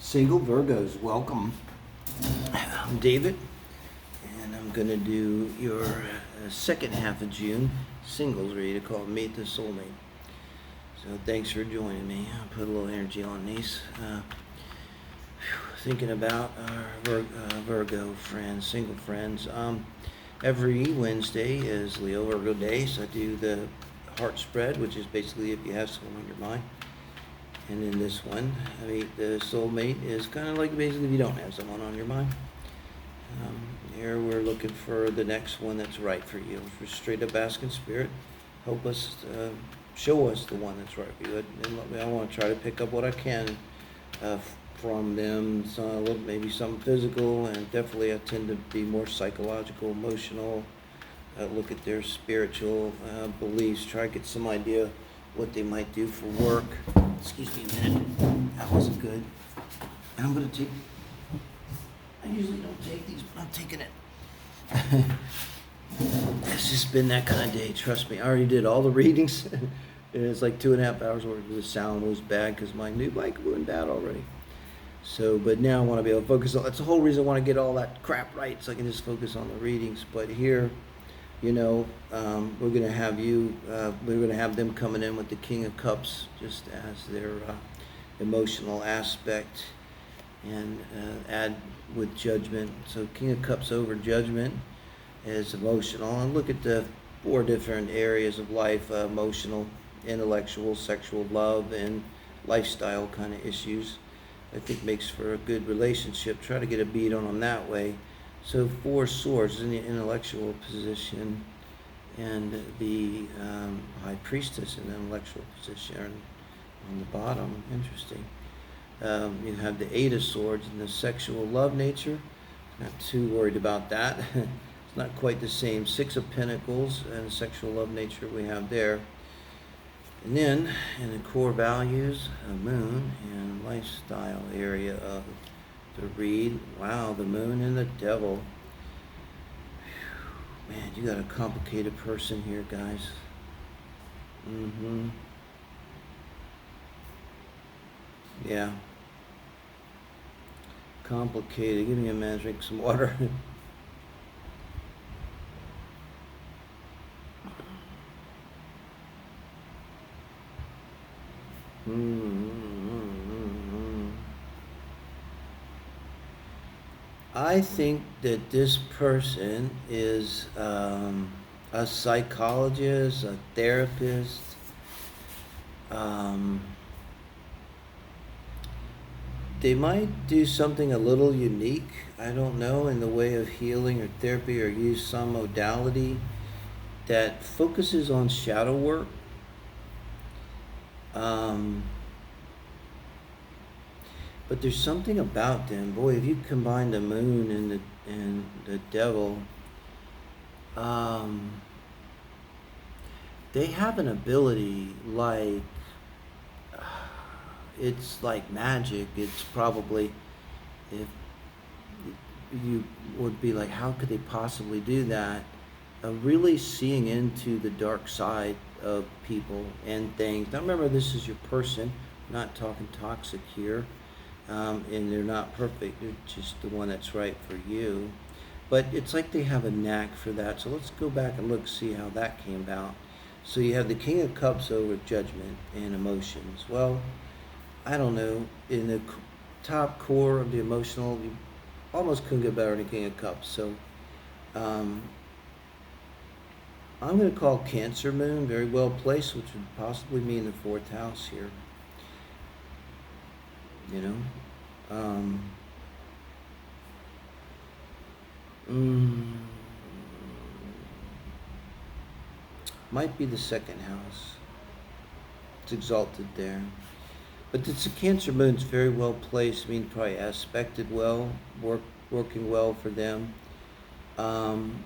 Single Virgos, welcome. I'm David, and I'm going to do your second half of June singles read called Meet the Soulmate. So thanks for joining me. I'll put a little energy on these. Thinking about our Virgo friends, single friends. Every Wednesday is Leo Virgo Day, so I do the heart spread, which is basically if you have someone on your mind. And in this one, the soulmate is kind of like basically if you don't have someone on your mind. Here we're looking for the next one that's right for you. We're straight up asking Spirit, help us, show us the one that's right for you. And I want to try to pick up what I can from them, maybe some physical, and definitely I tend to be more psychological, emotional. Look at their spiritual beliefs, try to get some idea what they might do for work. Excuse me a minute, that wasn't good. And I'm going to take, I usually don't take these, but I'm taking it. It's just been that kind of day, trust me. I already did all the readings. It's like 2.5 hours worth. The sound was bad because my new mic went bad already. So, but now I want to be able to focus on, that's the whole reason I want to get all that crap right, so I can just focus on the readings. But here, we're going to have we're going to have them coming in with the King of Cups just as their emotional aspect, and add with Judgment. So King of Cups over Judgment is emotional. And look at the 4 different areas of life: emotional, intellectual, sexual, love, and lifestyle kind of issues. I think makes for a good relationship. Try to get a beat on them that way. So 4 swords in the intellectual position, and the High Priestess in the intellectual position on the bottom. Interesting. You have the 8 of Swords in the sexual love nature. Not too worried about that. It's not quite the same. 6 of Pentacles and sexual love nature we have there. And then in the core values, a Moon and lifestyle area of the read. Wow, the Moon and the Devil. Man, you got a complicated person here, guys. Yeah. Complicated. Give me a minute, drink some water. I think that this person is a psychologist, a therapist. They might do something a little unique, I don't know, in the way of healing or therapy, or use some modality that focuses on shadow work. But there's something about them. Boy, if you combine the Moon and the Devil, they have an ability like, it's like magic. It's probably, if you would be like, how could they possibly do that? Really seeing into the dark side of people and things. Now remember, this is your person, I'm not talking toxic here. And they're not perfect, they're just the one that's right for you. But it's like they have a knack for that. So let's go back and look, see how that came about. So you have the King of Cups over Judgment and emotions. Well, I don't know, in the top core of the emotional, you almost couldn't get better than the King of Cups. So I'm going to call Cancer Moon very well placed, which would possibly mean the 4th house here. Might be the 2nd house. It's exalted there. But it's a Cancer Moon's very well placed, probably aspected well, working well for them. And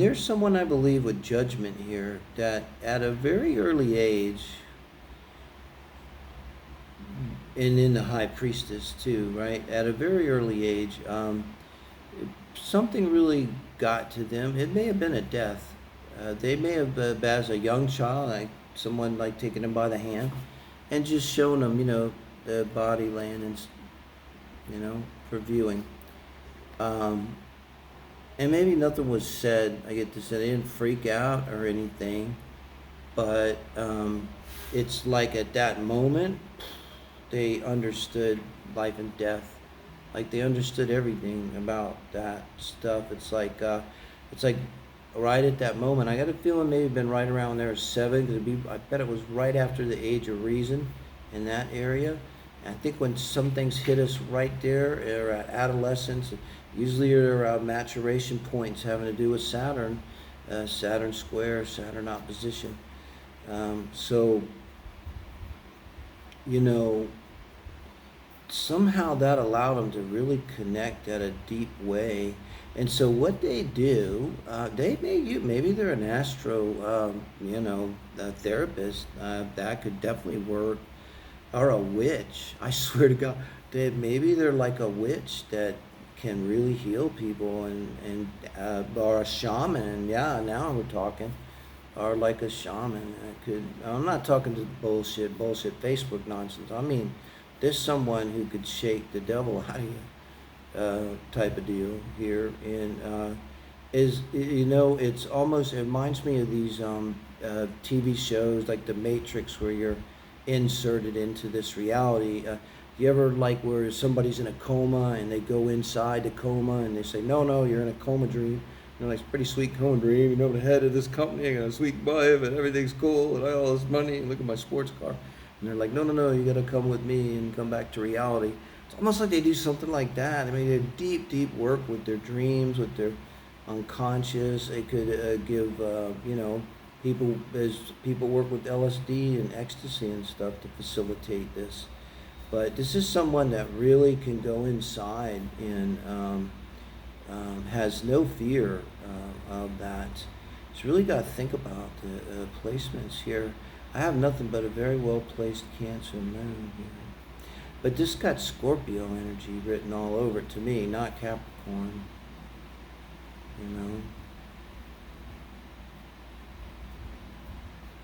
there's someone, I believe, with Judgment here that at a very early age, and in the High Priestess too, right? At a very early age, something really got to them. It may have been a death. They may have, as a young child, like someone like taking them by the hand and just showing them, the body laying for viewing. Um, and maybe nothing was said. I get to say they didn't freak out or anything, but it's like at that moment they understood life and death. Like they understood everything about that stuff. It's like right at that moment. I got a feeling maybe been right around there 7, because I bet it was right after the age of reason in that area. And I think when some things hit us right there, or at adolescence, usually are around maturation points having to do with Saturn, Saturn square, Saturn opposition. So, you know, somehow that allowed them to really connect at a deep way. And so what they do, maybe they're an astro, a therapist. That could definitely work, or a witch. I swear to God, maybe they're like a witch that can really heal people, or a shaman. Yeah, now we're talking. Or like a shaman. I'm not talking to bullshit Facebook nonsense. I mean, there's someone who could shake the devil out of you, type of deal here. And it's almost, it reminds me of these TV shows like The Matrix, where you're inserted into this reality. You ever, like, where somebody's in a coma and they go inside the coma and they say, no, you're in a coma dream. Like, it's a pretty sweet coma dream. The head of this company, I got a sweet wife and everything's cool and I got all this money and look at my sports car. And they're like, no, you gotta come with me and come back to reality. It's almost like they do something like that. I mean, they deep, deep work with their dreams, with their unconscious. They could give, people work with LSD and ecstasy and stuff to facilitate this. But this is someone that really can go inside and has no fear of that. So really got to think about the placements here. I have nothing but a very well placed Cancer moon here. But this got Scorpio energy written all over it to me, not Capricorn.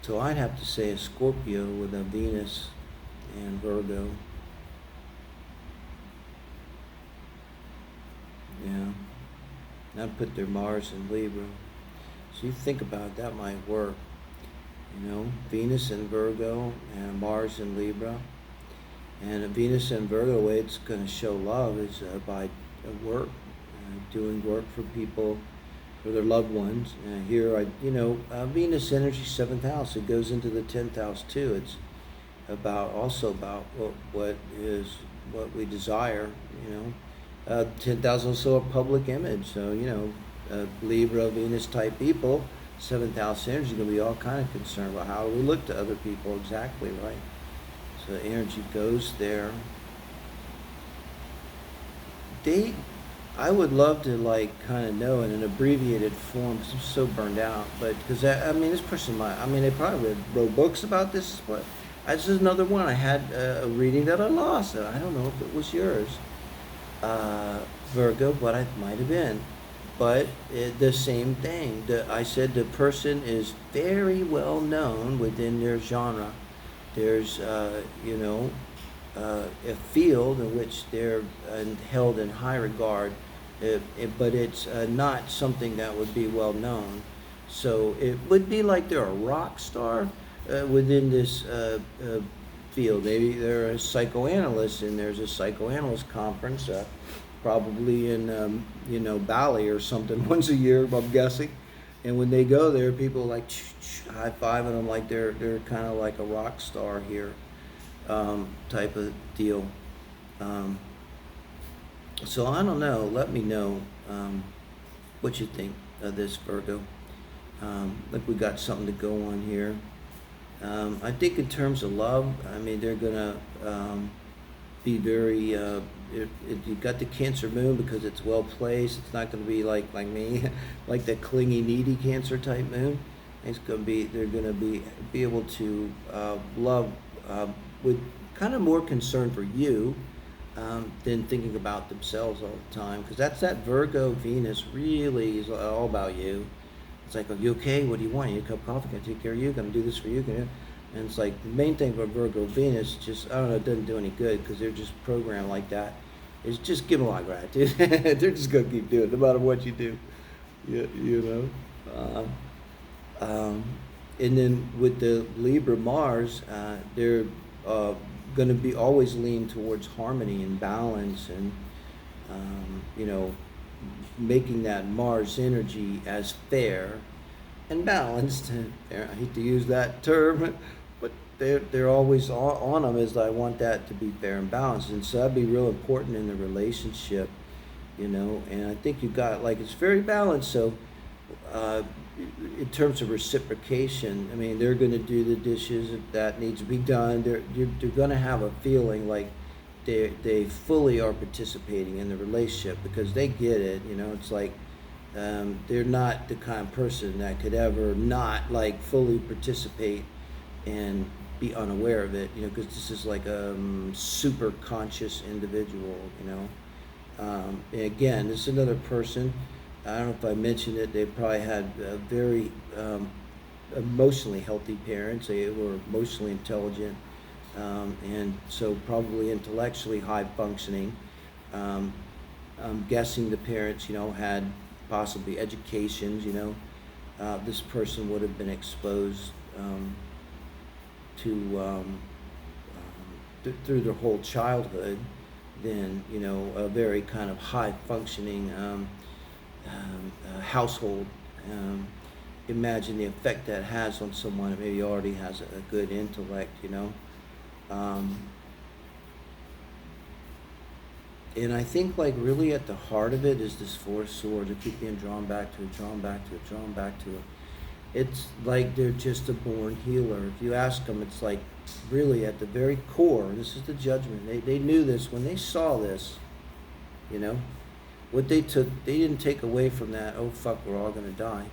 So I'd have to say a Scorpio with a Venus and Virgo. Yeah. And I'd put their Mars in Libra. So you think about it, that might work. Venus in Virgo and Mars in Libra. And a Venus in Virgo, the way it's going to show love is by work, doing work for people, for their loved ones. Here, Venus energy, 7th house, it goes into the 10th house too. It's also about what we desire. 10th house also a public image. So Libra, Venus type people, 7th house energy is going to be all kind of concerned about how do we look to other people. Exactly right. So the energy goes there. I would love to kind of know in an abbreviated form, because I'm so burned out. But because this person they probably wrote books about this. But this is another one. I had a reading that I lost. I don't know if it was yours, Virgo, but it might have been. But the same thing. I said the person is very well known within their genre. There's, a field in which they're held in high regard, but it's not something that would be well known. So it would be like they're a rock star within this field. Maybe they're a psychoanalyst, and there's a psychoanalyst conference, probably in, Bali or something once a year, I'm guessing. And when they go there, people high-fiving them like they're kind of like a rock star here, type of deal. So I don't know. Let me know what you think of this, Virgo. Like we got something to go on here. I think in terms of love, they're gonna be very. You got the Cancer moon because it's well placed. It's not going to be like me, like the clingy, needy Cancer type moon. It's going to be. They're going to be able to love with kind of more concern for you than thinking about themselves all the time. Because that Virgo Venus really is all about you. It's like, are you okay? What do you want? You need a cup of coffee? Can I take care of you? Can I do this for you? And it's like the main thing for Virgo Venus, just, I don't know, it doesn't do any good because they're just programmed like that. is just give them a lot of gratitude. They're just gonna keep doing it no matter what you do. You know. And then with the Libra Mars, they're going to be always lean towards harmony and balance, and you know, making that Mars energy as fair and balanced. I hate to use that term, but they're always on them as I want that to be fair and balanced, and so that'd be real important in the relationship, you know. And I think you got, like, it's very balanced. So in terms of reciprocation, I mean, they're going to do the dishes if that needs to be done. They're going to have a feeling like they fully are participating in the relationship because they get it. You know, it's like they're not the kind of person that could ever not like fully participate and be unaware of it. You know, because this is like a super conscious individual. You know, and again, this is another person. I don't know if I mentioned it, they probably had very emotionally healthy parents. They were emotionally intelligent, and so probably intellectually high functioning. I'm guessing the parents, you know, had possibly educations, you know. This person would have been exposed to through their whole childhood, then, you know, a very kind of high functioning household. Imagine the effect that has on someone that maybe already has a good intellect, you know. And I think, like, really at the heart of it is this Four of Swords. They keep being drawn back to it, drawn back to it, drawn back to it. It's like they're just a born healer. If you ask them, it's like really at the very core, this is the judgment. They knew this when they saw this, you know. What they took, they didn't take away from that, oh fuck, we're all gonna die.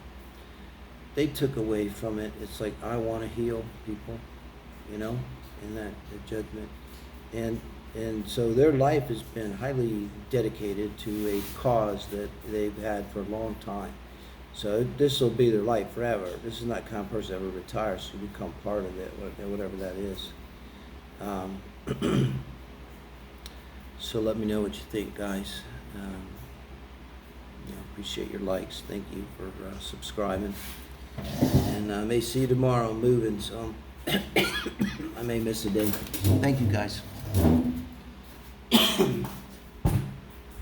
They took away from it, it's like, I wanna heal people, you know, in that the judgment. And so their life has been highly dedicated to a cause that they've had for a long time. So this will be their life forever. This is not the kind of person that ever retires to become part of it, whatever that is. So let me know what you think, guys. You know, appreciate your likes. Thank you for subscribing. And I may see you tomorrow. I'm moving, so I may miss a day. Thank you, guys.